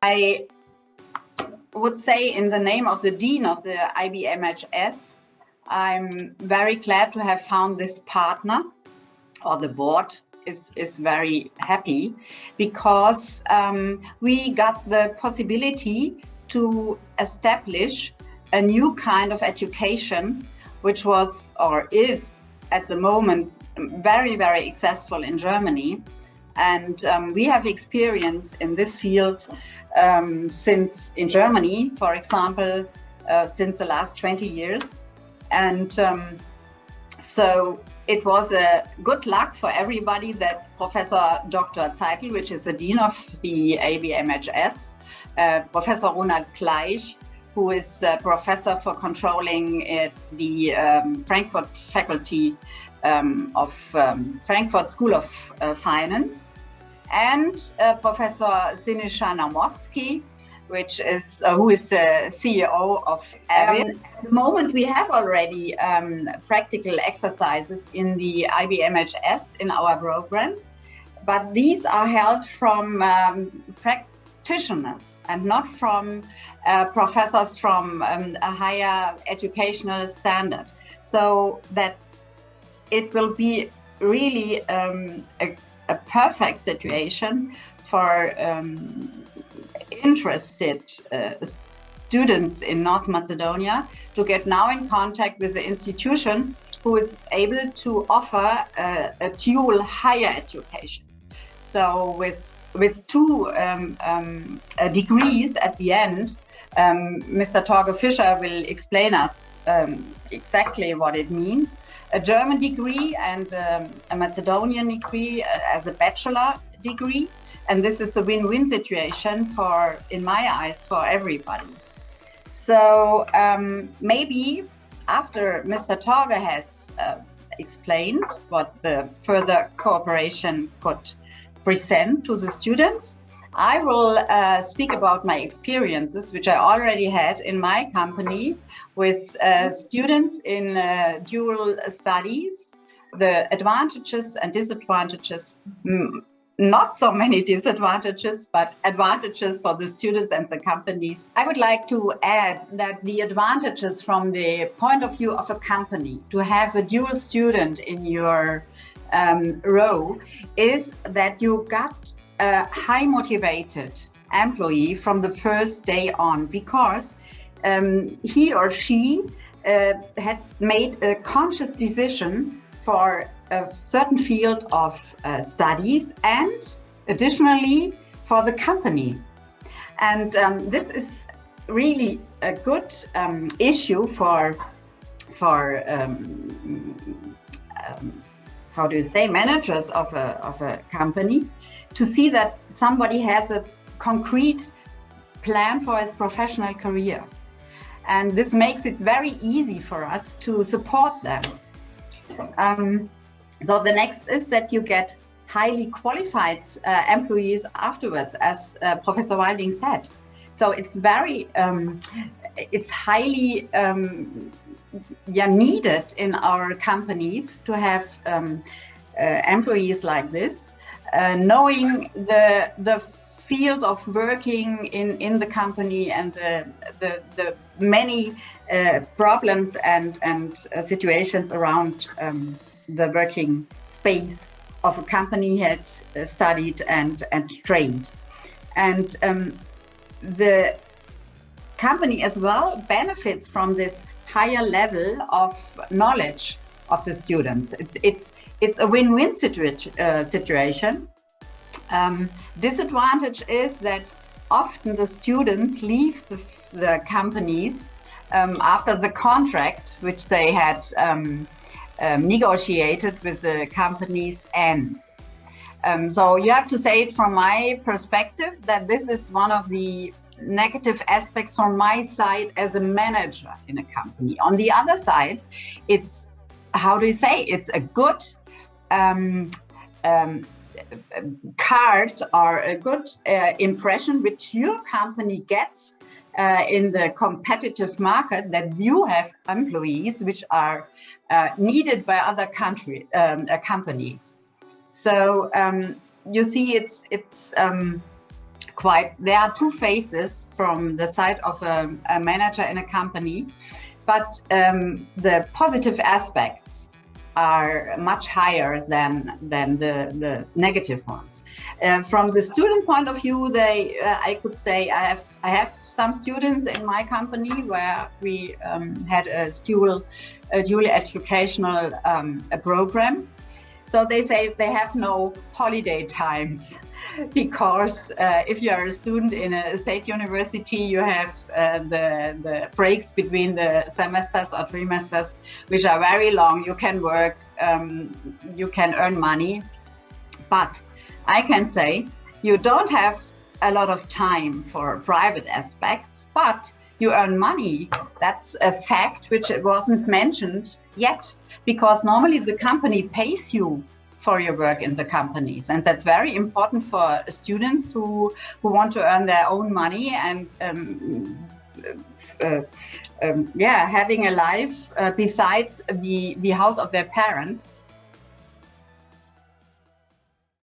I would say, in the name of the Dean of the IBMHS, I'm very glad to have found this partner, or the board is very happy, because we got the possibility to establish a new kind of education, which was or is at the moment very, very successful in Germany. And we have experience in this field since in Germany, for example, since the last 20 years. And so it was a good luck for everybody that Professor Dr. Zeitl, which is the Dean of the ABMHS, Professor Ronald Gleich, who is a professor for controlling at the Frankfurt faculty of Frankfurt School of Finance, and Professor Sinisha Namovsky, which is who is the CEO of ABIN. At the moment, we have already practical exercises in the IBMHS in our programs, but these are held from practitioners and not from professors from a higher educational standard. So that it will be really a perfect situation for interested students in North Macedonia to get now in contact with the institution who is able to offer a dual higher education. So with two degrees at the end, Mr. Torge Fischer will explain us exactly what it means. A German degree and a Macedonian degree as a bachelor degree. And this is a win-win situation for, in my eyes, for everybody. So maybe after Mr. Torge has explained what the further cooperation could present to the students, I will speak about my experiences, which I already had in my company with students in dual studies, the advantages and disadvantages, not so many disadvantages, but advantages for the students and the companies. I would like to add that the advantages from the point of view of a company to have a dual student in your row is that you got a high motivated employee from the first day on, because he or she had made a conscious decision for a certain field of studies, and additionally for the company. And this is really a good issue for how do you say, managers of a company, to see that somebody has a concrete plan for his professional career. And this makes it very easy for us to support them. So the next is that you get highly qualified employees afterwards, as Professor Wilding said. So it's very, it's highly needed in our companies to have employees like this, knowing the field of working in the company and the many problems and situations around the working space of a company had studied and trained. And the company as well benefits from this higher level of knowledge of the students. It's a win-win situation. Disadvantage is that often the students leave the companies after the contract which they had negotiated with the companies end. So you have to say it from my perspective that this is one of the negative aspects from my side as a manager in a company. On the other side, it's, how do you say, it's a good card or a good impression which your company gets in the competitive market, that you have employees which are needed by other companies. So you see, it's there are two phases from the side of a manager in a company, but the positive aspects are much higher than the negative ones. From the student point of view, I could say I have some students in my company where we had a dual educational program. So they say they have no holiday times because if you are a student in a state university, you have the breaks between the semesters or trimesters, which are very long. You can work, you can earn money, but I can say you don't have a lot of time for private aspects, but you earn money. That's a fact which wasn't mentioned yet, because normally the company pays you for your work in the companies, and that's very important for students who want to earn their own money and having a life besides the house of their parents.